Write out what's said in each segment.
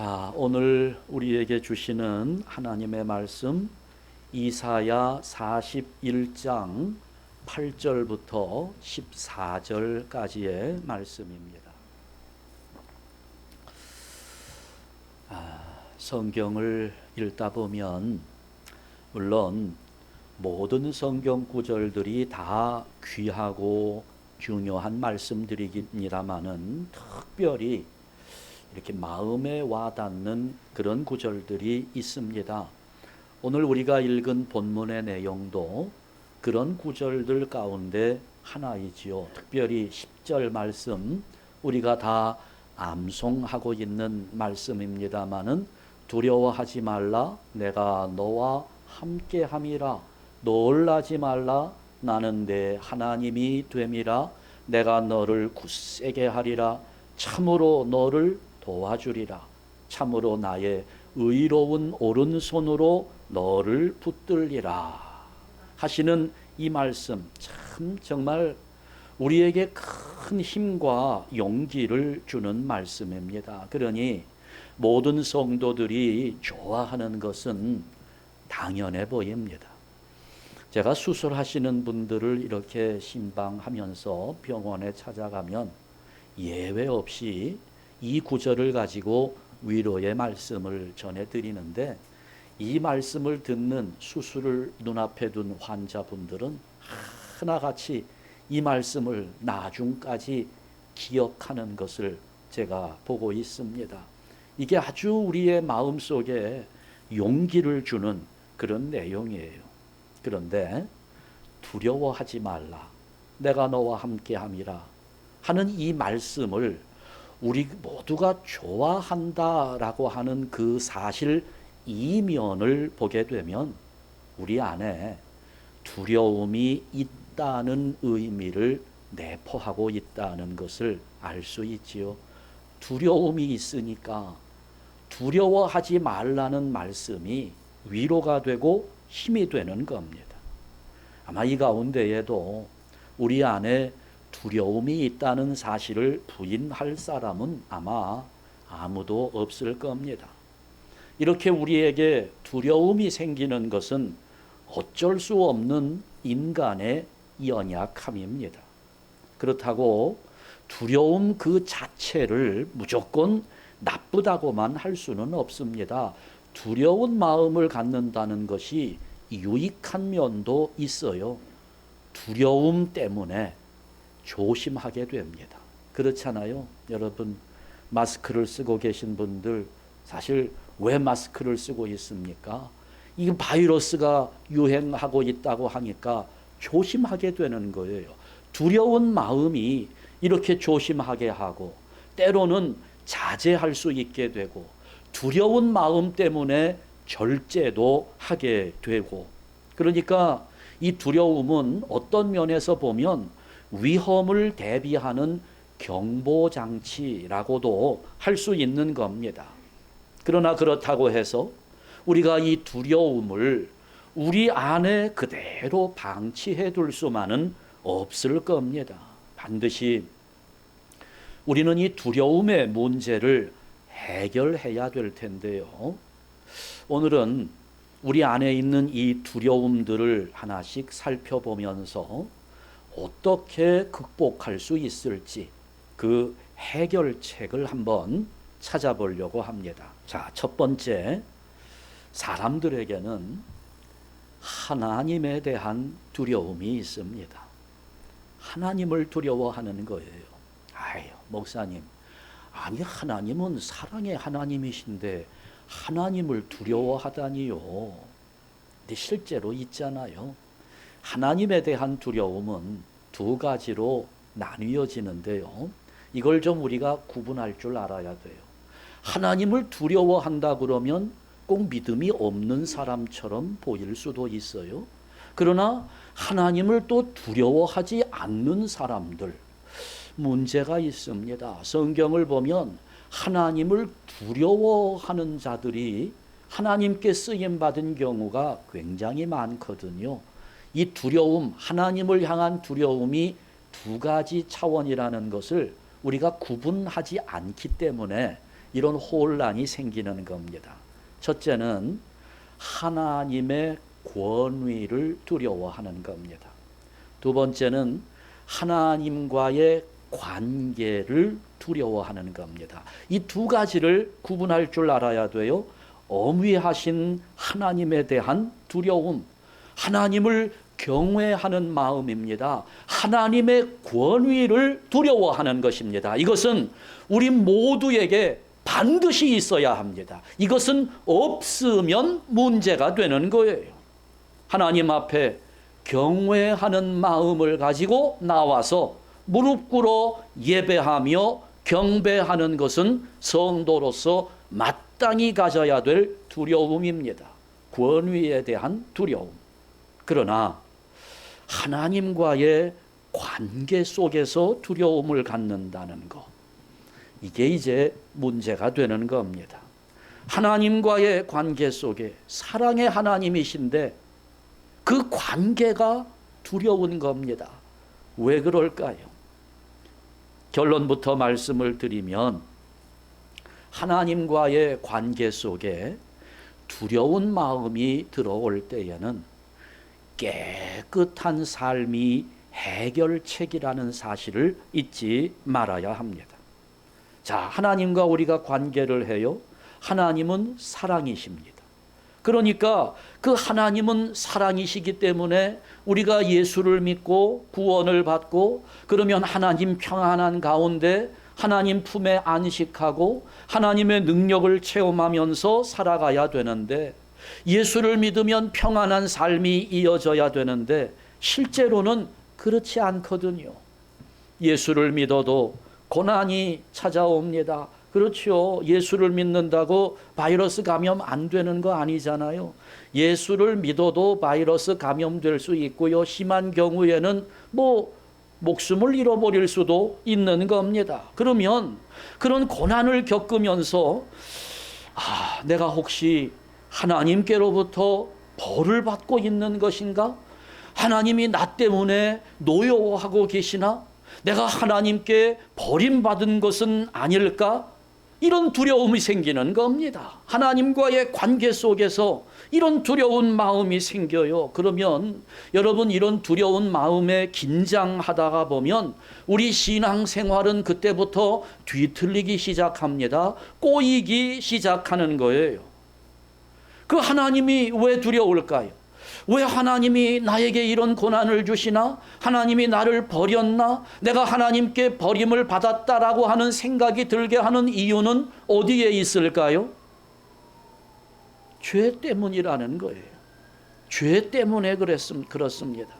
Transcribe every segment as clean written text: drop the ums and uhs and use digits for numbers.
자, 오늘 우리에게 주시는 하나님의 말씀 이사야 41장 8절부터 14절까지의 말씀입니다. 성경을 읽다 보면 물론 모든 성경 구절들이 다 귀하고 중요한 말씀들입니다마는 특별히 이렇게 마음에 와닿는 그런 구절들이 있습니다. 오늘 우리가 읽은 본문의 내용도 그런 구절들 가운데 하나이지요. 특별히 10절 말씀 우리가 다 암송하고 있는 말씀입니다마는 두려워하지 말라 내가 너와 함께함이라 놀라지 말라 나는 내 하나님이 됨이라 내가 너를 굳세게 하리라 참으로 너를 도와주리라 참으로 나의 의로운 오른손으로 너를 붙들리라 하시는 이 말씀 참 정말 우리에게 큰 힘과 용기를 주는 말씀입니다. 그러니 모든 성도들이 좋아하는 것은 당연해 보입니다. 제가 수술하시는 분들을 이렇게 신방하면서 병원에 찾아가면 예외 없이 이 구절을 가지고 위로의 말씀을 전해드리는데 이 말씀을 듣는 수술을 눈앞에 둔 환자분들은 하나같이 이 말씀을 나중까지 기억하는 것을 제가 보고 있습니다. 이게 아주 우리의 마음속에 용기를 주는 그런 내용이에요. 그런데 두려워하지 말라 내가 너와 함께함이라 하는 이 말씀을 우리 모두가 좋아한다라고 하는 그 사실 이면을 보게 되면 우리 안에 두려움이 있다는 의미를 내포하고 있다는 것을 알 수 있지요. 두려움이 있으니까 두려워하지 말라는 말씀이 위로가 되고 힘이 되는 겁니다. 아마 이 가운데에도 우리 안에 두려움이 있다는 사실을 부인할 사람은 아마 아무도 없을 겁니다. 이렇게 우리에게 두려움이 생기는 것은 어쩔 수 없는 인간의 연약함입니다. 그렇다고 두려움 그 자체를 무조건 나쁘다고만 할 수는 없습니다. 두려운 마음을 갖는다는 것이 유익한 면도 있어요. 두려움 때문에 조심하게 됩니다. 그렇잖아요. 여러분 마스크를 쓰고 계신 분들 사실 왜 마스크를 쓰고 있습니까? 이 바이러스가 유행하고 있다고 하니까 조심하게 되는 거예요. 두려운 마음이 이렇게 조심하게 하고 때로는 자제할 수 있게 되고 두려운 마음 때문에 절제도 하게 되고 그러니까 이 두려움은 어떤 면에서 보면 위험을 대비하는 경보장치라고도 할 수 있는 겁니다. 그러나 그렇다고 해서 우리가 이 두려움을 우리 안에 그대로 방치해 둘 수만은 없을 겁니다. 반드시 우리는 이 두려움의 문제를 해결해야 될 텐데요. 오늘은 우리 안에 있는 이 두려움들을 하나씩 살펴보면서 어떻게 극복할 수 있을지 그 해결책을 한번 찾아보려고 합니다. 자, 첫 번째, 사람들에게는 하나님에 대한 두려움이 있습니다. 하나님을 두려워하는 거예요. 아유, 목사님, 아니 하나님은 사랑의 하나님이신데 하나님을 두려워하다니요. 근데 실제로 있잖아요. 하나님에 대한 두려움은 두 가지로 나뉘어지는데요. 이걸 좀 우리가 구분할 줄 알아야 돼요. 하나님을 두려워한다 그러면 꼭 믿음이 없는 사람처럼 보일 수도 있어요. 그러나 하나님을 또 두려워하지 않는 사람들, 문제가 있습니다. 성경을 보면 하나님을 두려워하는 자들이 하나님께 쓰임받은 경우가 굉장히 많거든요. 이 두려움, 하나님을 향한 두려움이 두 가지 차원이라는 것을 우리가 구분하지 않기 때문에 이런 혼란이 생기는 겁니다. 첫째는 하나님의 권위를 두려워하는 겁니다. 두 번째는 하나님과의 관계를 두려워하는 겁니다. 이 두 가지를 구분할 줄 알아야 돼요. 엄위하신 하나님에 대한 두려움, 하나님을 경외하는 마음입니다. 하나님의 권위를 두려워하는 것입니다. 이것은 우리 모두에게 반드시 있어야 합니다. 이것은 없으면 문제가 되는 거예요. 하나님 앞에 경외하는 마음을 가지고 나와서 무릎 꿇어 예배하며 경배하는 것은 성도로서 마땅히 가져야 될 두려움입니다. 권위에 대한 두려움. 그러나 하나님과의 관계 속에서 두려움을 갖는다는 것, 이게 이제 문제가 되는 겁니다. 하나님과의 관계 속에 사랑의 하나님이신데 그 관계가 두려운 겁니다. 왜 그럴까요? 결론부터 말씀을 드리면 하나님과의 관계 속에 두려운 마음이 들어올 때에는 깨끗한 삶이 해결책이라는 사실을 잊지 말아야 합니다. 자, 하나님과 우리가 관계를 해요. 하나님은 사랑이십니다. 그러니까 그 하나님은 사랑이시기 때문에 우리가 예수를 믿고 구원을 받고 그러면 하나님 평안한 가운데 하나님 품에 안식하고 하나님의 능력을 체험하면서 살아가야 되는데, 예수를 믿으면 평안한 삶이 이어져야 되는데 실제로는 그렇지 않거든요. 예수를 믿어도 고난이 찾아옵니다. 그렇죠. 예수를 믿는다고 바이러스 감염 안 되는 거 아니잖아요. 예수를 믿어도 바이러스 감염될 수 있고요. 심한 경우에는 목숨을 잃어버릴 수도 있는 겁니다. 그러면 그런 고난을 겪으면서 내가 혹시 하나님께로부터 벌을 받고 있는 것인가? 하나님이 나 때문에 노여워하고 계시나? 내가 하나님께 버림받은 것은 아닐까? 이런 두려움이 생기는 겁니다. 하나님과의 관계 속에서 이런 두려운 마음이 생겨요. 그러면 여러분, 이런 두려운 마음에 긴장하다가 보면 우리 신앙생활은 그때부터 뒤틀리기 시작합니다. 꼬이기 시작하는 거예요. 그 하나님이 왜 두려울까요? 왜 하나님이 나에게 이런 고난을 주시나? 하나님이 나를 버렸나? 내가 하나님께 버림을 받았다라고 하는 생각이 들게 하는 이유는 어디에 있을까요? 죄 때문이라는 거예요. 죄 때문에 그렇습니다.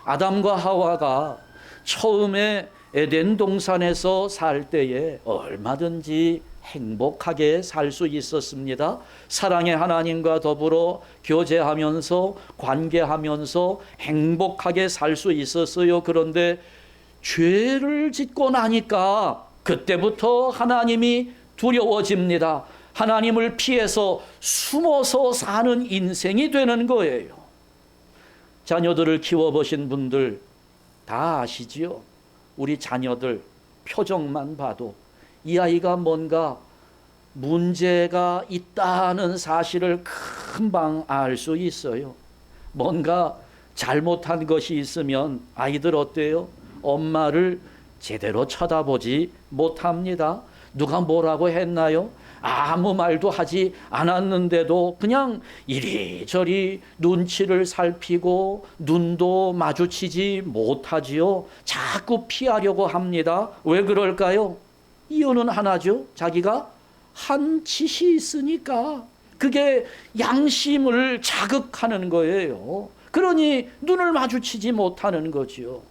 아담과 하와가 처음에 에덴 동산에서 살 때에 얼마든지 행복하게 살 수 있었습니다. 사랑의 하나님과 더불어 교제하면서 관계하면서 행복하게 살 수 있었어요. 그런데 죄를 짓고 나니까 그때부터 하나님이 두려워집니다. 하나님을 피해서 숨어서 사는 인생이 되는 거예요. 자녀들을 키워보신 분들 다 아시지요? 우리 자녀들 표정만 봐도 이 아이가 뭔가 문제가 있다는 사실을 금방 알 수 있어요. 뭔가 잘못한 것이 있으면 아이들 어때요? 엄마를 제대로 쳐다보지 못합니다. 누가 뭐라고 했나요? 아무 말도 하지 않았는데도 그냥 이리저리 눈치를 살피고 눈도 마주치지 못하지요. 자꾸 피하려고 합니다. 왜 그럴까요? 이유는 하나죠. 자기가 한 짓이 있으니까. 그게 양심을 자극하는 거예요. 그러니 눈을 마주치지 못하는 거지요.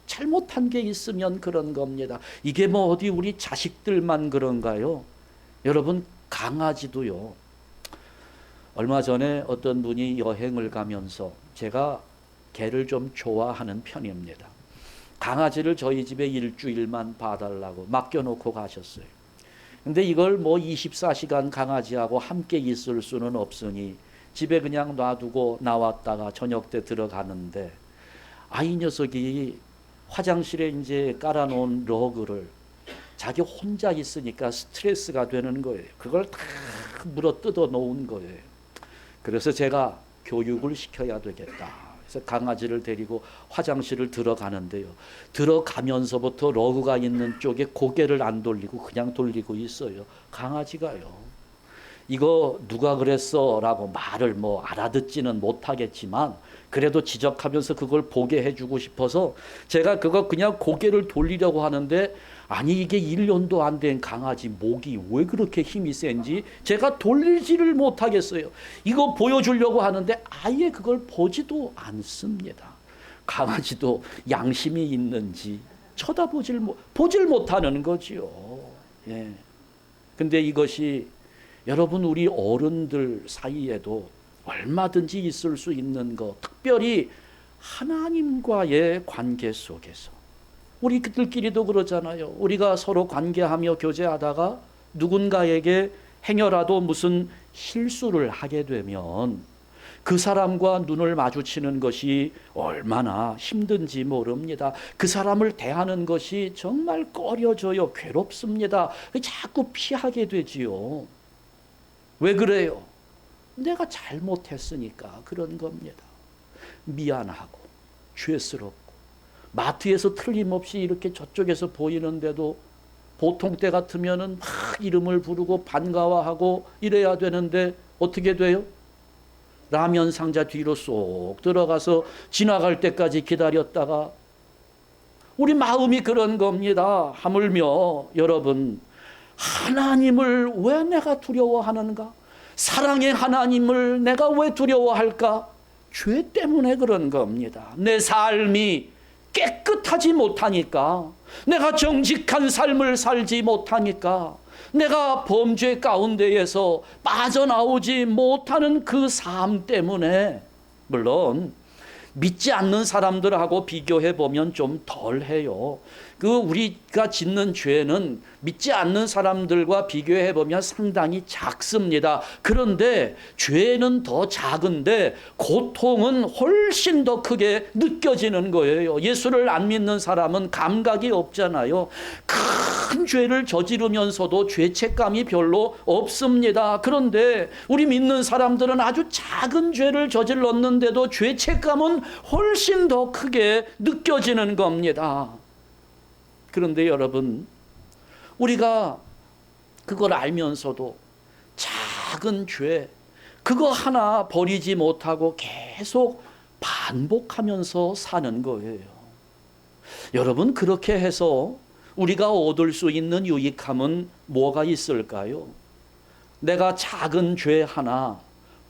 잘못한 게 있으면 그런 겁니다. 이게 어디 우리 자식들만 그런가요? 여러분, 강아지도요. 얼마 전에 어떤 분이 여행을 가면서, 제가 개를 좀 좋아하는 편입니다. 강아지를 저희 집에 일주일만 봐달라고 맡겨놓고 가셨어요. 근데 이걸 24시간 강아지하고 함께 있을 수는 없으니 집에 그냥 놔두고 나왔다가 저녁 때 들어가는데, 이 녀석이 화장실에 이제 깔아놓은 러그를 자기 혼자 있으니까 스트레스가 되는 거예요. 그걸 다 물어 뜯어 놓은 거예요. 그래서 제가 교육을 시켜야 되겠다. 그래서 강아지를 데리고 화장실을 들어가는데요. 들어가면서부터 러그가 있는 쪽에 고개를 안 돌리고 그냥 돌리고 있어요. 강아지가요. 이거 누가 그랬어? 라고 말을 뭐 알아듣지는 못하겠지만 그래도 지적하면서 그걸 보게 해주고 싶어서 제가 그거 그냥 고개를 돌리려고 하는데 아니 이게 1년도 안 된 강아지 목이 왜 그렇게 힘이 센지 제가 돌리지를 못하겠어요. 이거 보여주려고 하는데 아예 그걸 보지도 않습니다. 강아지도 양심이 있는지 쳐다보질 보질 못하는 거지요. 예. 근데 이것이 여러분 우리 어른들 사이에도 얼마든지 있을 수 있는 것, 특별히 하나님과의 관계 속에서 우리 그들끼리도 그러잖아요. 우리가 서로 관계하며 교제하다가 누군가에게 행여라도 무슨 실수를 하게 되면 그 사람과 눈을 마주치는 것이 얼마나 힘든지 모릅니다. 그 사람을 대하는 것이 정말 꺼려져요. 괴롭습니다. 자꾸 피하게 되지요. 왜 그래요? 내가 잘못했으니까 그런 겁니다. 미안하고 죄스럽고 마트에서 틀림없이 이렇게 저쪽에서 보이는데도 보통 때 같으면은 막 이름을 부르고 반가워하고 이래야 되는데 어떻게 돼요? 라면 상자 뒤로 쏙 들어가서 지나갈 때까지 기다렸다가 우리 마음이 그런 겁니다. 하물며 여러분 하나님을 왜 내가 두려워하는가? 사랑의 하나님을 내가 왜 두려워할까? 죄 때문에 그런 겁니다. 내 삶이 깨끗하지 못하니까, 내가 정직한 삶을 살지 못하니까, 내가 범죄 가운데에서 빠져나오지 못하는 그 삶 때문에, 물론 믿지 않는 사람들하고 비교해 보면 좀 덜해요. 우리가 짓는 죄는 믿지 않는 사람들과 비교해 보면 상당히 작습니다. 그런데 죄는 더 작은데 고통은 훨씬 더 크게 느껴지는 거예요. 예수를 안 믿는 사람은 감각이 없잖아요. 큰 죄를 저지르면서도 죄책감이 별로 없습니다. 그런데 우리 믿는 사람들은 아주 작은 죄를 저질렀는데도 죄책감은 훨씬 더 크게 느껴지는 겁니다. 그런데 여러분, 우리가 그걸 알면서도 작은 죄, 그거 하나 버리지 못하고 계속 반복하면서 사는 거예요. 여러분, 그렇게 해서 우리가 얻을 수 있는 유익함은 뭐가 있을까요? 내가 작은 죄 하나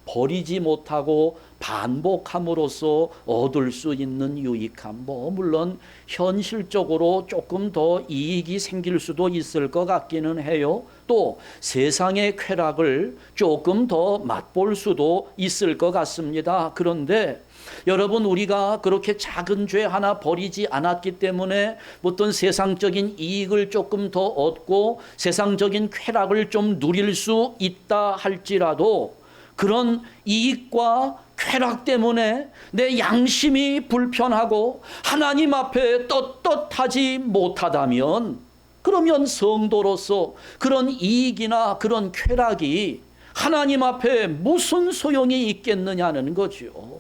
버리지 못하고 반복함으로써 얻을 수 있는 유익함, 물론 현실적으로 조금 더 이익이 생길 수도 있을 것 같기는 해요. 또 세상의 쾌락을 조금 더 맛볼 수도 있을 것 같습니다. 그런데 여러분, 우리가 그렇게 작은 죄 하나 버리지 않았기 때문에 어떤 세상적인 이익을 조금 더 얻고 세상적인 쾌락을 좀 누릴 수 있다 할지라도 그런 이익과 쾌락 때문에 내 양심이 불편하고 하나님 앞에 떳떳하지 못하다면, 그러면 성도로서 그런 이익이나 그런 쾌락이 하나님 앞에 무슨 소용이 있겠느냐는 거죠.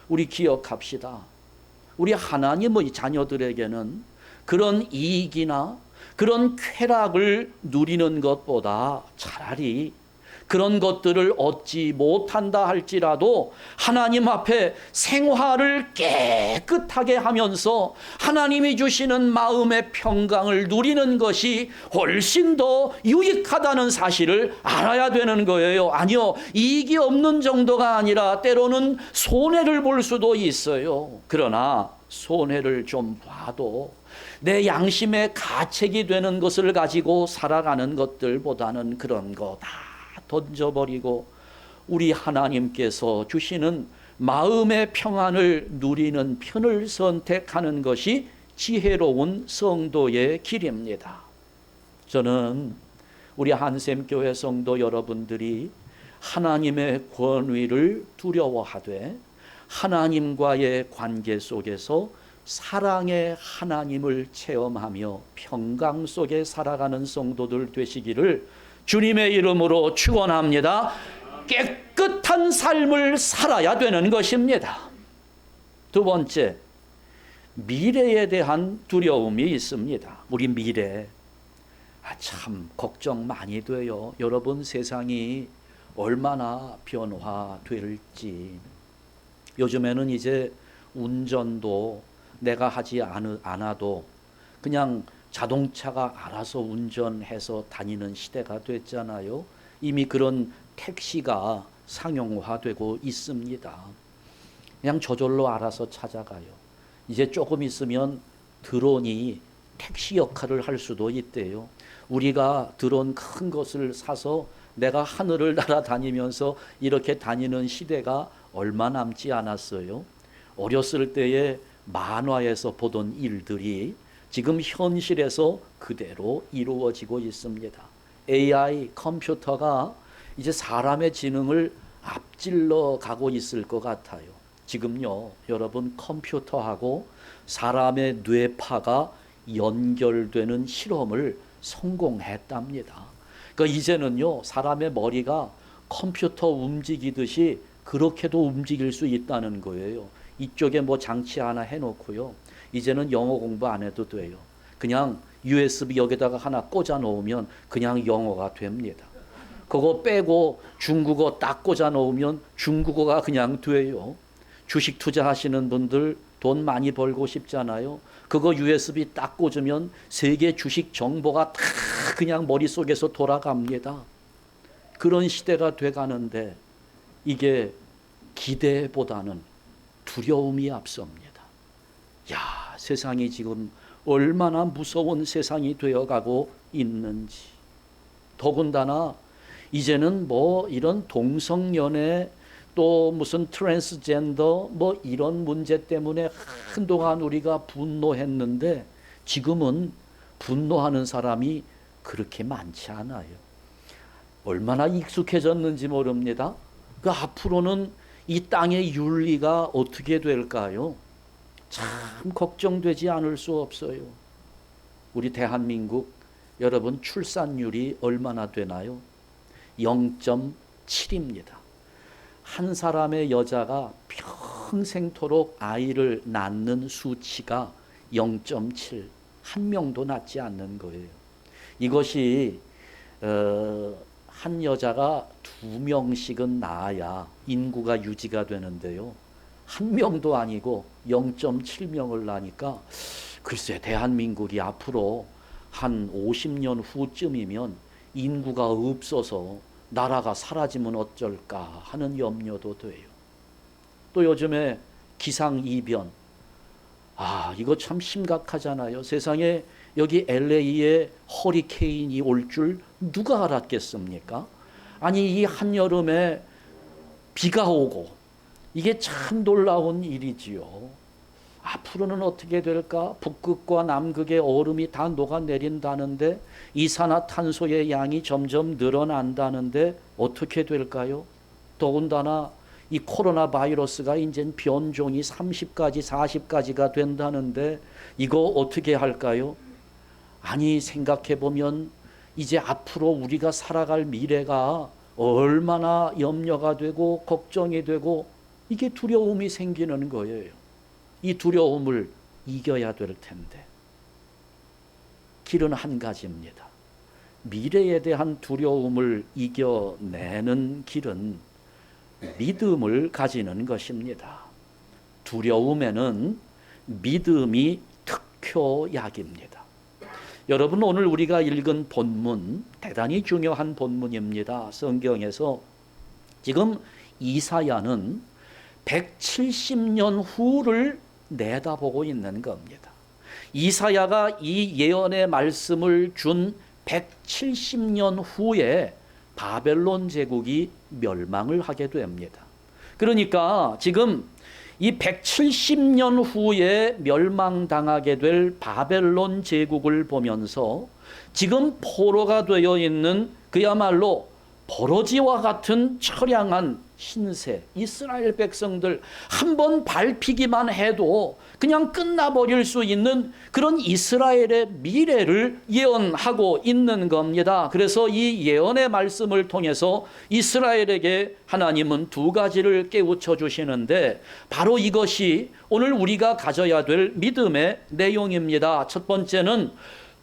우리 기억합시다. 우리 하나님의 자녀들에게는 그런 이익이나 그런 쾌락을 누리는 것보다 차라리 그런 것들을 얻지 못한다 할지라도 하나님 앞에 생활을 깨끗하게 하면서 하나님이 주시는 마음의 평강을 누리는 것이 훨씬 더 유익하다는 사실을 알아야 되는 거예요. 아니요, 이익이 없는 정도가 아니라 때로는 손해를 볼 수도 있어요. 그러나 손해를 좀 봐도 내 양심의 가책이 되는 것을 가지고 살아가는 것들보다는 그런 거 다 던져버리고 우리 하나님께서 주시는 마음의 평안을 누리는 편을 선택하는 것이 지혜로운 성도의 길입니다. 저는 우리 한샘교회 성도 여러분들이 하나님의 권위를 두려워하되 하나님과의 관계 속에서 사랑의 하나님을 체험하며 평강 속에 살아가는 성도들 되시기를 주님의 이름으로 축원합니다. 깨끗한 삶을 살아야 되는 것입니다. 두 번째, 미래에 대한 두려움이 있습니다. 우리 미래. 참 걱정 많이 돼요. 여러분, 세상이 얼마나 변화될지. 요즘에는 이제 운전도 내가 하지 않아도 그냥 자동차가 알아서 운전해서 다니는 시대가 됐잖아요. 이미 그런 택시가 상용화되고 있습니다. 그냥 저절로 알아서 찾아가요. 이제 조금 있으면 드론이 택시 역할을 할 수도 있대요. 우리가 드론 큰 것을 사서 내가 하늘을 날아다니면서 이렇게 다니는 시대가 얼마 남지 않았어요. 어렸을 때에 만화에서 보던 일들이 지금 현실에서 그대로 이루어지고 있습니다. AI 컴퓨터가 이제 사람의 지능을 앞질러 가고 있을 것 같아요. 지금요, 여러분, 컴퓨터하고 사람의 뇌파가 연결되는 실험을 성공했답니다. 그러니까 이제는요, 사람의 머리가 컴퓨터 움직이듯이 그렇게도 움직일 수 있다는 거예요. 이쪽에 뭐 장치 하나 해놓고요, 이제는 영어 공부 안 해도 돼요. 그냥 USB 여기다가 하나 꽂아 놓으면 그냥 영어가 됩니다. 그거 빼고 중국어 딱 꽂아 놓으면 중국어가 그냥 돼요. 주식 투자하시는 분들 돈 많이 벌고 싶잖아요. 그거 USB 딱 꽂으면 세계 주식 정보가 다 그냥 머릿속에서 돌아갑니다. 그런 시대가 돼가는데 이게 기대보다는 두려움이 앞섭니다. 야, 세상이 지금 얼마나 무서운 세상이 되어가고 있는지. 더군다나 이제는 뭐 이런 동성연애 또 무슨 트랜스젠더 뭐 이런 문제 때문에 한동안 우리가 분노했는데 지금은 분노하는 사람이 그렇게 많지 않아요. 얼마나 익숙해졌는지 모릅니다. 그 앞으로는 이 땅의 윤리가 어떻게 될까요? 참 걱정되지 않을 수 없어요. 우리 대한민국 여러분 출산율이 얼마나 되나요? 0.7입니다. 한 사람의 여자가 평생토록 아이를 낳는 수치가 0.7, 한 명도 낳지 않는 거예요. 이것이 한 여자가 2명씩은 낳아야 인구가 유지가 되는데요. 한 명도 아니고 0.7명을 낳으니까 글쎄 대한민국이 앞으로 한 50년 후쯤이면 인구가 없어서 나라가 사라지면 어쩔까 하는 염려도 돼요. 또 요즘에 기상이변, 이거 참 심각하잖아요. 세상에 여기 LA에 허리케인이 올 줄 누가 알았겠습니까? 아니 이 한여름에 비가 오고 이게 참 놀라운 일이지요. 앞으로는 어떻게 될까? 북극과 남극의 얼음이 다 녹아내린다는데 이산화탄소의 양이 점점 늘어난다는데 어떻게 될까요? 더군다나 이 코로나 바이러스가 이제 변종이 30가지 40가지가 된다는데 이거 어떻게 할까요? 아니 생각해 보면 이제 앞으로 우리가 살아갈 미래가 얼마나 염려가 되고 걱정이 되고 이게 두려움이 생기는 거예요. 이 두려움을 이겨야 될 텐데 길은 한 가지입니다. 미래에 대한 두려움을 이겨내는 길은 믿음을 가지는 것입니다. 두려움에는 믿음이 특효약입니다. 여러분 오늘 우리가 읽은 본문 대단히 중요한 본문입니다. 성경에서 지금 이사야는 170년 후를 내다보고 있는 겁니다. 이사야가 이 예언의 말씀을 준 170년 후에 바벨론 제국이 멸망을 하게 됩니다. 그러니까 지금 이 170년 후에 멸망당하게 될 바벨론 제국을 보면서 지금 포로가 되어 있는 그야말로 버러지와 같은 처량한 신세, 이스라엘 백성들 한 번 밟히기만 해도 그냥 끝나버릴 수 있는 그런 이스라엘의 미래를 예언하고 있는 겁니다. 그래서 이 예언의 말씀을 통해서 이스라엘에게 하나님은 두 가지를 깨우쳐 주시는데 바로 이것이 오늘 우리가 가져야 될 믿음의 내용입니다. 첫 번째는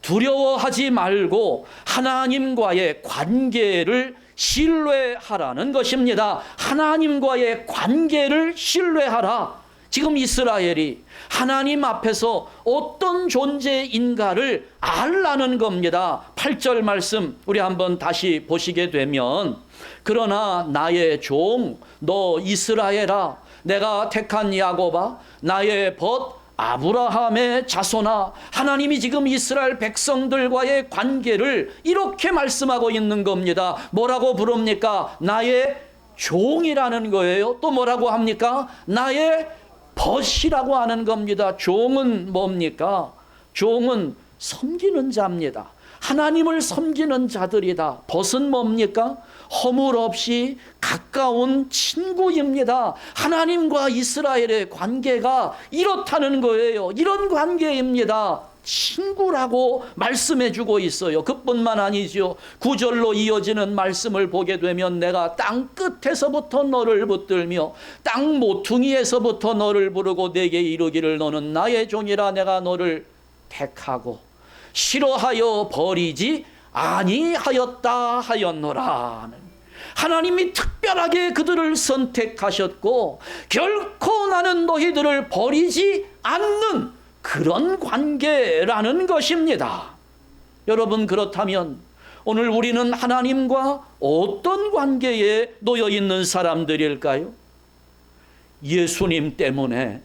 두려워하지 말고 하나님과의 관계를 신뢰하라는 것입니다. 하나님과의 관계를 신뢰하라. 지금 이스라엘이 하나님 앞에서 어떤 존재인가를 알라는 겁니다. 8절 말씀 우리 한번 다시 보시게 되면 그러나 나의 종 너 이스라엘아 내가 택한 야곱아 나의 벗 아브라함의 자손아, 하나님이 지금 이스라엘 백성들과의 관계를 이렇게 말씀하고 있는 겁니다. 뭐라고 부릅니까? 나의 종이라는 거예요. 또 뭐라고 합니까? 나의 벗이라고 하는 겁니다. 종은 뭡니까? 종은 섬기는 자입니다. 하나님을 섬기는 자들이다. 벗은 뭡니까? 허물 없이 가까운 친구입니다. 하나님과 이스라엘의 관계가 이렇다는 거예요. 이런 관계입니다. 친구라고 말씀해 주고 있어요. 그뿐만 아니죠. 9절로 이어지는 말씀을 보게 되면 내가 땅 끝에서부터 너를 붙들며 땅 모퉁이에서부터 너를 부르고 내게 이르기를 너는 나의 종이라 내가 너를 택하고 싫어하여 버리지 아니하였다 하였노라. 하나님이 특별하게 그들을 선택하셨고 결코 나는 너희들을 버리지 않는 그런 관계라는 것입니다. 여러분, 그렇다면 오늘 우리는 하나님과 어떤 관계에 놓여 있는 사람들일까요? 예수님 때문에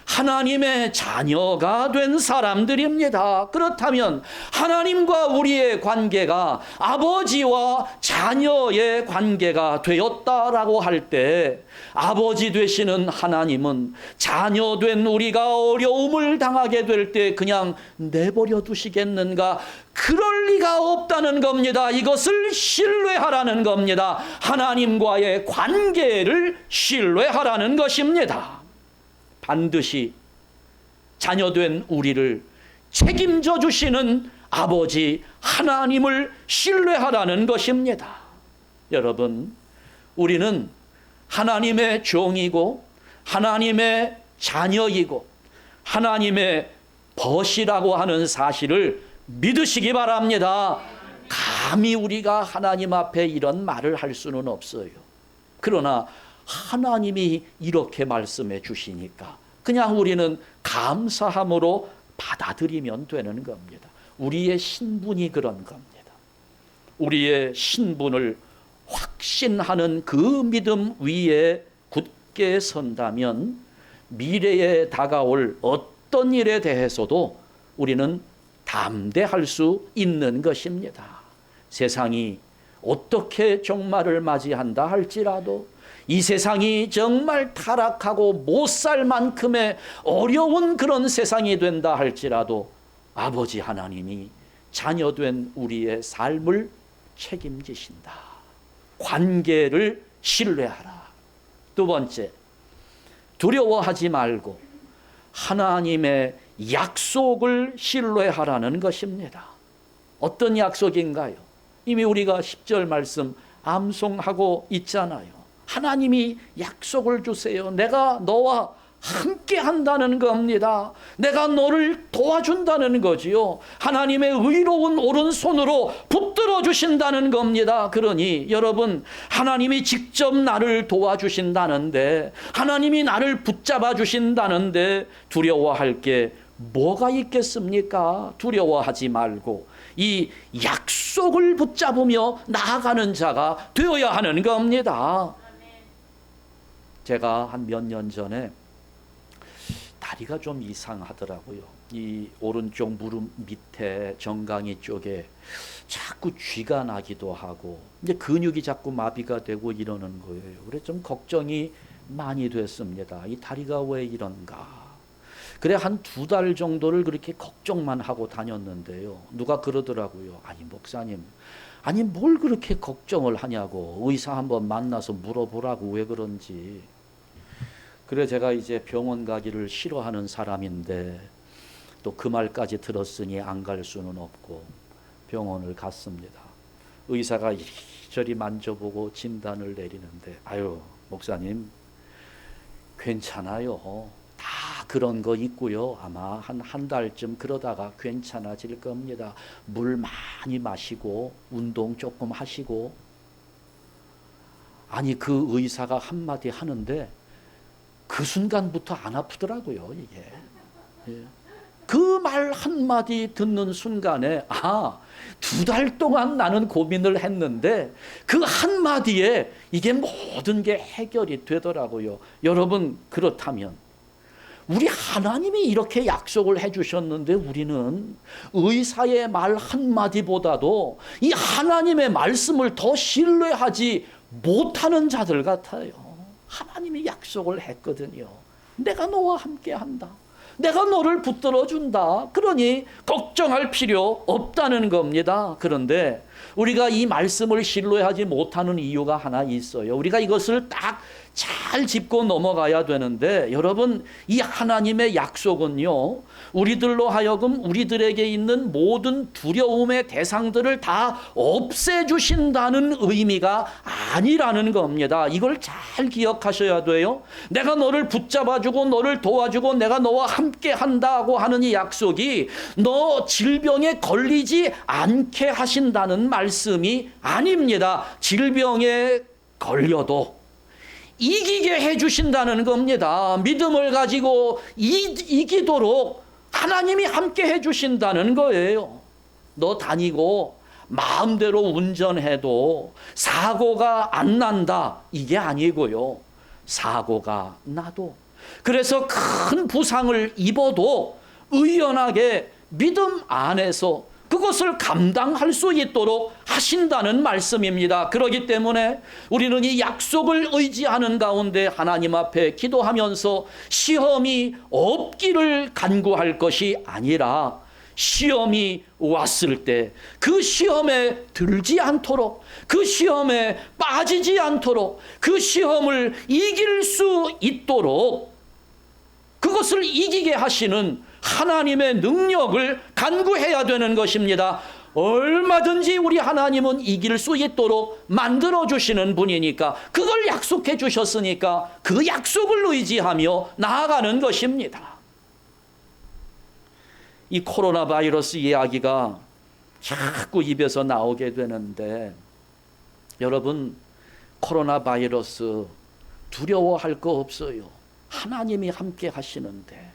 하나님의 자녀가 된 사람들입니다. 그렇다면 하나님과 우리의 관계가 아버지와 자녀의 관계가 되었다라고 할 때 아버지 되시는 하나님은 자녀 된 우리가 어려움을 당하게 될 때 그냥 내버려 두시겠는가? 그럴 리가 없다는 겁니다. 이것을 신뢰하라는 겁니다. 하나님과의 관계를 신뢰하라는 것입니다. 반드시 자녀된 우리를 책임져 주시는 아버지 하나님을 신뢰하라는 것입니다. 여러분, 우리는 하나님의 종이고 하나님의 자녀이고 하나님의 벗이라고 하는 사실을 믿으시기 바랍니다. 감히 우리가 하나님 앞에 이런 말을 할 수는 없어요. 그러나 하나님이 이렇게 말씀해 주시니까 그냥 우리는 감사함으로 받아들이면 되는 겁니다. 우리의 신분이 그런 겁니다. 우리의 신분을 확신하는 그 믿음 위에 굳게 선다면 미래에 다가올 어떤 일에 대해서도 우리는 담대할 수 있는 것입니다. 세상이 어떻게 종말을 맞이한다 할지라도 이 세상이 정말 타락하고 못 살 만큼의 어려운 그런 세상이 된다 할지라도 아버지 하나님이 자녀된 우리의 삶을 책임지신다. 관계를 신뢰하라. 두 번째, 두려워하지 말고 하나님의 약속을 신뢰하라는 것입니다. 어떤 약속인가요? 이미 우리가 10절 말씀 암송하고 있잖아요. 하나님이 약속을 주세요. 내가 너와 함께 한다는 겁니다. 내가 너를 도와준다는 거지요. 하나님의 의로운 오른손으로 붙들어 주신다는 겁니다. 그러니 여러분, 하나님이 직접 나를 도와주신다는데, 하나님이 나를 붙잡아 주신다는데 두려워할 게 뭐가 있겠습니까? 두려워하지 말고 이 약속을 붙잡으며 나아가는 자가 되어야 하는 겁니다. 제가 한 몇 년 전에 다리가 좀 이상하더라고요. 이 오른쪽 무릎 밑에 정강이 쪽에 자꾸 쥐가 나기도 하고 이제 근육이 자꾸 마비가 되고 이러는 거예요. 그래서 좀 걱정이 많이 됐습니다. 이 다리가 왜 이런가? 그래 한 2달 정도를 그렇게 걱정만 하고 다녔는데요. 누가 그러더라고요. 아니 목사님, 아니 뭘 그렇게 걱정을 하냐고, 의사 한번 만나서 물어보라고, 왜 그런지. 그래 제가 이제 병원 가기를 싫어하는 사람인데 또 그 말까지 들었으니 안 갈 수는 없고 병원을 갔습니다. 의사가 이리저리 만져보고 진단을 내리는데, 아유 목사님 괜찮아요. 다 그런 거 있고요. 아마 한 달쯤 그러다가 괜찮아질 겁니다. 물 많이 마시고 운동 조금 하시고. 아니 그 의사가 한마디 하는데 그 순간부터 안 아프더라고요, 이게. 예. 그 말 한마디 듣는 순간에 2달 동안 나는 고민을 했는데 그 한마디에 이게 모든 게 해결이 되더라고요. 여러분, 그렇다면 우리 하나님이 이렇게 약속을 해주셨는데 우리는 의사의 말 한마디보다도 이 하나님의 말씀을 더 신뢰하지 못하는 자들 같아요. 하나님이 약속을 했거든요. 내가 너와 함께 한다. 내가 너를 붙들어 준다. 그러니 걱정할 필요 없다는 겁니다. 그런데 우리가 이 말씀을 신뢰하지 못하는 이유가 하나 있어요. 우리가 이것을 딱 잘 짚고 넘어가야 되는데, 여러분, 이 하나님의 약속은요, 우리들로 하여금 우리들에게 있는 모든 두려움의 대상들을 다 없애주신다는 의미가 아니라는 겁니다. 이걸 잘 기억하셔야 돼요. 내가 너를 붙잡아주고 너를 도와주고 내가 너와 함께 한다고 하는 이 약속이 너 질병에 걸리지 않게 하신다는 말씀이 아닙니다. 질병에 걸려도 이기게 해주신다는 겁니다. 믿음을 가지고 이기도록 하나님이 함께 해주신다는 거예요. 너 다니고 마음대로 운전해도 사고가 안 난다, 이게 아니고요. 사고가 나도, 그래서 큰 부상을 입어도 의연하게 믿음 안에서 그것을 감당할 수 있도록 하신다는 말씀입니다. 그렇기 때문에 우리는 이 약속을 의지하는 가운데 하나님 앞에 기도하면서 시험이 없기를 간구할 것이 아니라, 시험이 왔을 때 그 시험에 들지 않도록, 그 시험에 빠지지 않도록, 그 시험을 이길 수 있도록 그것을 이기게 하시는 하나님의 능력을 간구해야 되는 것입니다. 얼마든지 우리 하나님은 이길 수 있도록 만들어주시는 분이니까, 그걸 약속해 주셨으니까 그 약속을 의지하며 나아가는 것입니다. 이 코로나 바이러스 이야기가 자꾸 입에서 나오게 되는데, 여러분, 코로나 바이러스 두려워할 거 없어요. 하나님이 함께 하시는데,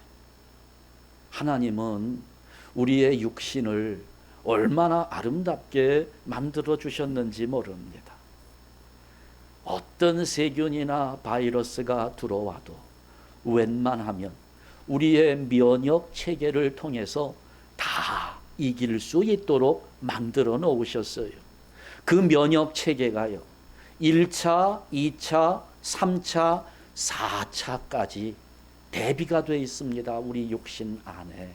하나님은 우리의 육신을 얼마나 아름답게 만들어 주셨는지 모릅니다. 어떤 세균이나 바이러스가 들어와도 웬만하면 우리의 면역 체계를 통해서 다 이길 수 있도록 만들어 놓으셨어요. 그 면역 체계가요, 1차, 2차, 3차, 4차까지 대비가 되어 있습니다. 우리 육신 안에.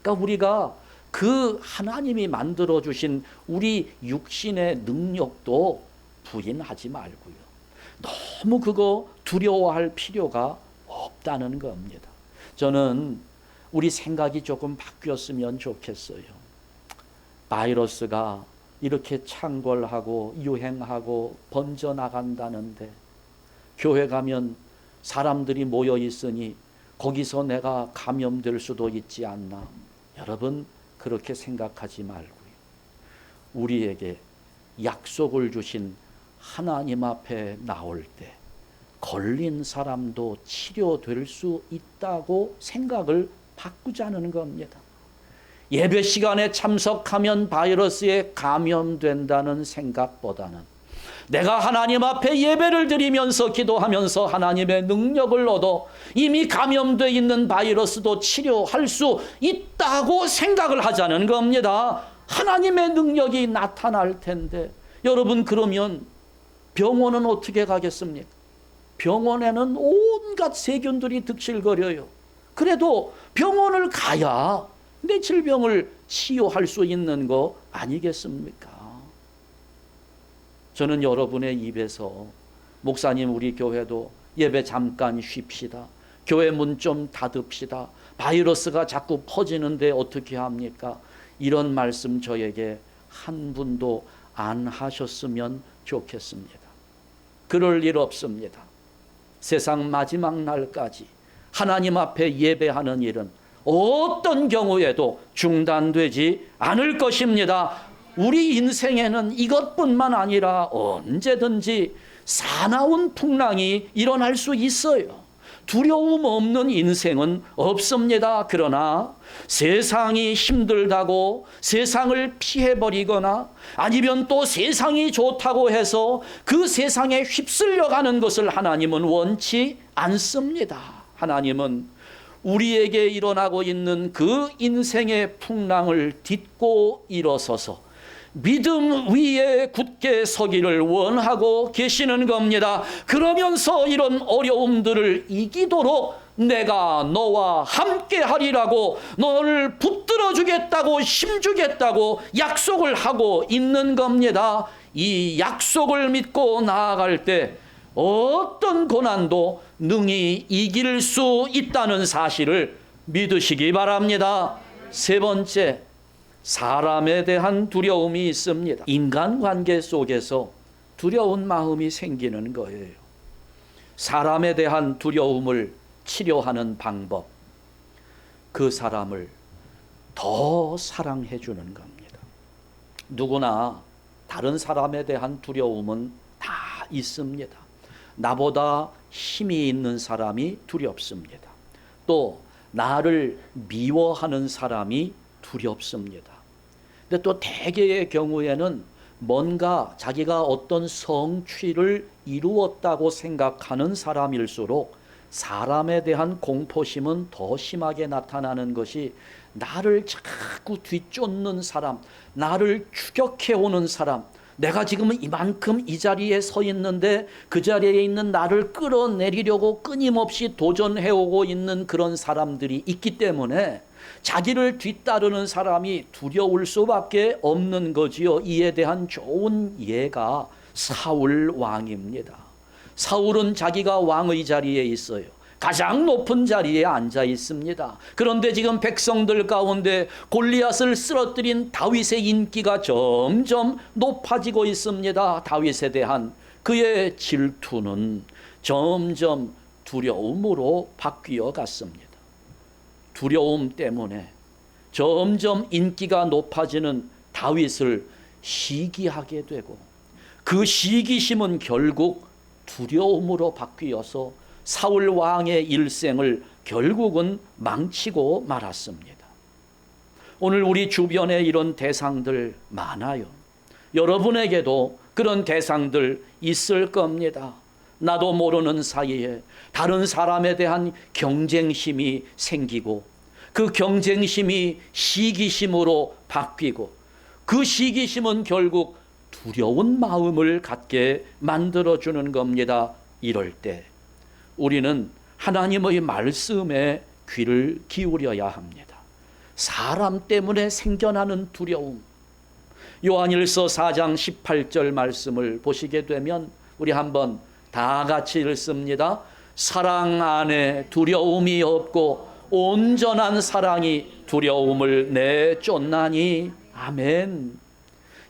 그러니까 우리가 그 하나님이 만들어주신 우리 육신의 능력도 부인하지 말고요. 너무 그거 두려워할 필요가 없다는 겁니다. 저는 우리 생각이 조금 바뀌었으면 좋겠어요. 바이러스가 이렇게 창궐하고 유행하고 번져나간다는데, 교회 가면 사람들이 모여 있으니 거기서 내가 감염될 수도 있지 않나. 여러분, 그렇게 생각하지 말고요. 우리에게 약속을 주신 하나님 앞에 나올 때 걸린 사람도 치료될 수 있다고 생각을 바꾸자는 겁니다. 예배 시간에 참석하면 바이러스에 감염된다는 생각보다는 내가 하나님 앞에 예배를 드리면서 기도하면서 하나님의 능력을 얻어 이미 감염되어 있는 바이러스도 치료할 수 있다고 생각을 하자는 겁니다. 하나님의 능력이 나타날 텐데, 여러분, 그러면 병원은 어떻게 가겠습니까? 병원에는 온갖 세균들이 득실거려요. 그래도 병원을 가야 내 질병을 치유할 수 있는 거 아니겠습니까? 저는 여러분의 입에서 목사님 우리 교회도 예배 잠깐 쉽시다, 교회 문 좀 닫읍시다, 바이러스가 자꾸 퍼지는데 어떻게 합니까? 이런 말씀 저에게 한 분도 안 하셨으면 좋겠습니다. 그럴 일 없습니다. 세상 마지막 날까지 하나님 앞에 예배하는 일은 어떤 경우에도 중단되지 않을 것입니다. 우리 인생에는 이것뿐만 아니라 언제든지 사나운 풍랑이 일어날 수 있어요. 두려움 없는 인생은 없습니다. 그러나 세상이 힘들다고 세상을 피해버리거나 아니면 또 세상이 좋다고 해서 그 세상에 휩쓸려 가는 것을 하나님은 원치 않습니다. 하나님은 우리에게 일어나고 있는 그 인생의 풍랑을 딛고 일어서서 믿음 위에 굳게 서기를 원하고 계시는 겁니다. 그러면서 이런 어려움들을 이기도록 내가 너와 함께 하리라고, 너를 붙들어 주겠다고, 힘주겠다고 약속을 하고 있는 겁니다. 이 약속을 믿고 나아갈 때 어떤 고난도 능히 이길 수 있다는 사실을 믿으시기 바랍니다. 세 번째, 사람에 대한 두려움이 있습니다. 인간관계 속에서 두려운 마음이 생기는 거예요. 사람에 대한 두려움을 치료하는 방법, 그 사람을 더 사랑해 주는 겁니다. 누구나 다른 사람에 대한 두려움은 다 있습니다. 나보다 힘이 있는 사람이 두렵습니다. 또 나를 미워하는 사람이 두렵습니다. 근데 또 대개의 경우에는 뭔가 자기가 어떤 성취를 이루었다고 생각하는 사람일수록 사람에 대한 공포심은 더 심하게 나타나는 것이, 나를 자꾸 뒤쫓는 사람, 나를 추격해 오는 사람, 내가 지금 이만큼 이 자리에 서 있는데 그 자리에 있는 나를 끌어내리려고 끊임없이 도전해오고 있는 그런 사람들이 있기 때문에 자기를 뒤따르는 사람이 두려울 수밖에 없는 거지요. 이에 대한 좋은 예가 사울 왕입니다. 사울은 자기가 왕의 자리에 있어요. 가장 높은 자리에 앉아 있습니다. 그런데 지금 백성들 가운데 골리앗을 쓰러뜨린 다윗의 인기가 점점 높아지고 있습니다. 다윗에 대한 그의 질투는 점점 두려움으로 바뀌어 갔습니다. 두려움 때문에 점점 인기가 높아지는 다윗을 시기하게 되고, 그 시기심은 결국 두려움으로 바뀌어서 사울 왕의 일생을 결국은 망치고 말았습니다. 오늘 우리 주변에 이런 대상들 많아요. 여러분에게도 그런 대상들 있을 겁니다. 나도 모르는 사이에 다른 사람에 대한 경쟁심이 생기고, 그 경쟁심이 시기심으로 바뀌고, 그 시기심은 결국 두려운 마음을 갖게 만들어주는 겁니다. 이럴 때 우리는 하나님의 말씀에 귀를 기울여야 합니다. 사람 때문에 생겨나는 두려움, 요한일서 4장 18절 말씀을 보시게 되면 우리 한번 다 같이 읽습니다. 사랑 안에 두려움이 없고 온전한 사랑이 두려움을 내쫓나니. 아멘.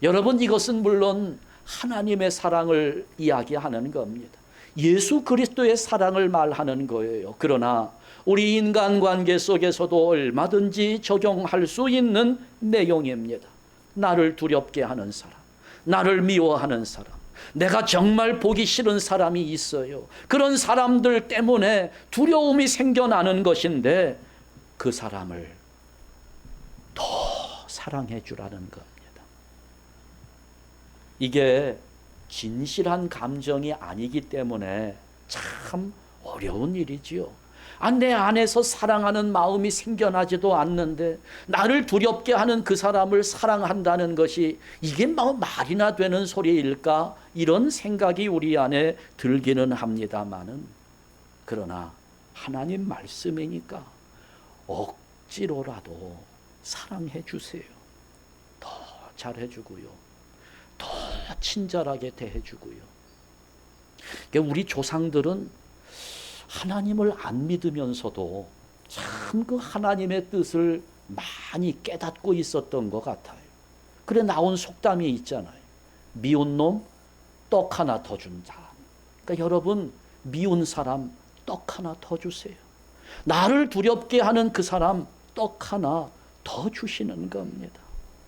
여러분, 이것은 물론 하나님의 사랑을 이야기하는 겁니다. 예수 그리스도의 사랑을 말하는 거예요. 그러나 우리 인간관계 속에서도 얼마든지 적용할 수 있는 내용입니다. 나를 두렵게 하는 사람, 나를 미워하는 사람, 내가 정말 보기 싫은 사람이 있어요. 그런 사람들 때문에 두려움이 생겨나는 것인데 그 사람을 더 사랑해 주라는 겁니다. 이게 진실한 감정이 아니기 때문에 참 어려운 일이지요. 내 안에서 사랑하는 마음이 생겨나지도 않는데 나를 두렵게 하는 그 사람을 사랑한다는 것이 이게 말이나 되는 소리일까? 이런 생각이 우리 안에 들기는 합니다마는, 그러나 하나님 말씀이니까 억지로라도 사랑해 주세요. 더 잘해주고요. 더 친절하게 대해주고요. 그러니까 우리 조상들은 하나님을 안 믿으면서도 참 그 하나님의 뜻을 많이 깨닫고 있었던 것 같아요. 그래 나온 속담이 있잖아요. 미운 놈 떡 하나 더 준다. 그러니까 여러분 미운 사람 떡 하나 더 주세요. 나를 두렵게 하는 그 사람 떡 하나 더 주시는 겁니다.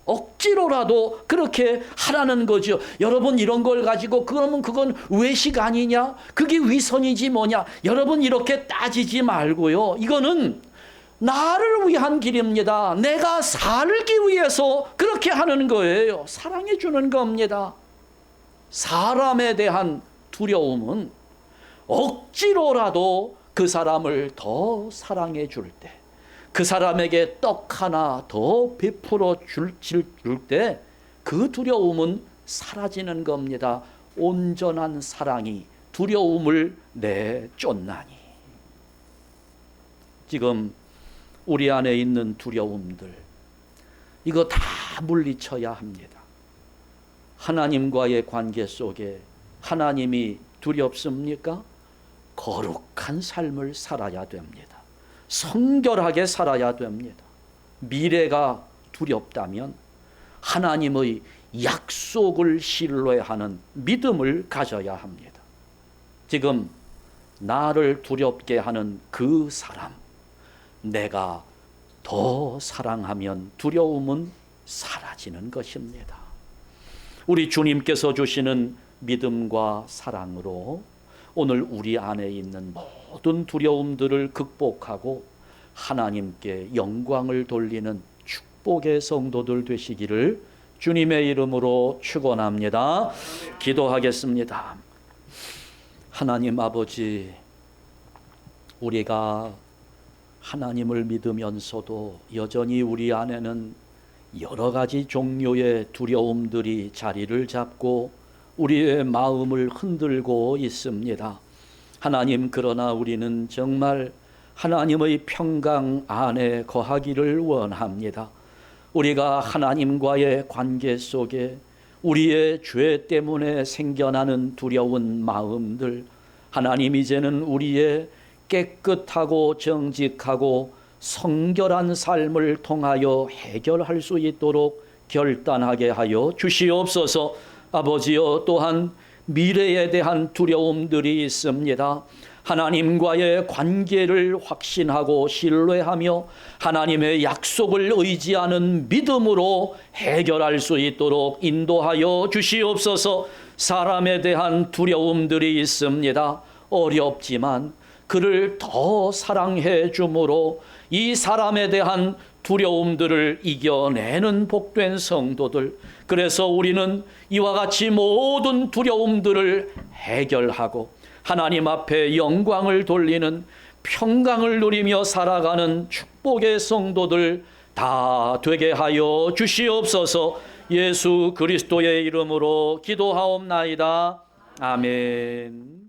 억지로라도 그렇게 하라는 거죠. 여러분 이런 걸 가지고 그러면 그건 외식 아니냐? 그게 위선이지 뭐냐? 여러분 이렇게 따지지 말고요. 이거는 나를 위한 길입니다. 내가 살기 위해서 그렇게 하는 거예요. 사랑해 주는 겁니다. 사람에 대한 두려움은 억지로라도 그 사람을 더 사랑해 줄 때, 그 사람에게 떡 하나 더 베풀어 줄 때 그 두려움은 사라지는 겁니다. 온전한 사랑이 두려움을 내쫓나니. 지금 우리 안에 있는 두려움들, 이거 다 물리쳐야 합니다. 하나님과의 관계 속에 하나님이 두렵습니까? 거룩한 삶을 살아야 됩니다. 성결하게 살아야 됩니다. 미래가 두렵다면 하나님의 약속을 신뢰하는 믿음을 가져야 합니다. 지금 나를 두렵게 하는 그 사람, 내가 더 사랑하면 두려움은 사라지는 것입니다. 우리 주님께서 주시는 믿음과 사랑으로 오늘 우리 안에 있는 모든 두려움들을 극복하고 하나님께 영광을 돌리는 축복의 성도들 되시기를 주님의 이름으로 축원합니다. 기도하겠습니다. 하나님 아버지, 우리가 하나님을 믿으면서도 여전히 우리 안에는 여러 가지 종류의 두려움들이 자리를 잡고 우리의 마음을 흔들고 있습니다. 하나님, 그러나 우리는 정말 하나님의 평강 안에 거하기를 원합니다. 우리가 하나님과의 관계 속에 우리의 죄 때문에 생겨나는 두려운 마음들, 하나님 이제는 우리의 깨끗하고 정직하고 성결한 삶을 통하여 해결할 수 있도록 결단하게 하여 주시옵소서. 아버지여, 또한 미래에 대한 두려움들이 있습니다. 하나님과의 관계를 확신하고 신뢰하며 하나님의 약속을 의지하는 믿음으로 해결할 수 있도록 인도하여 주시옵소서. 사람에 대한 두려움들이 있습니다. 어렵지만 그를 더 사랑해 주므로 이 사람에 대한 두려움들을 이겨내는 복된 성도들, 그래서 우리는 이와 같이 모든 두려움들을 해결하고 하나님 앞에 영광을 돌리는 평강을 누리며 살아가는 축복의 성도들 다 되게 하여 주시옵소서. 예수 그리스도의 이름으로 기도하옵나이다. 아멘.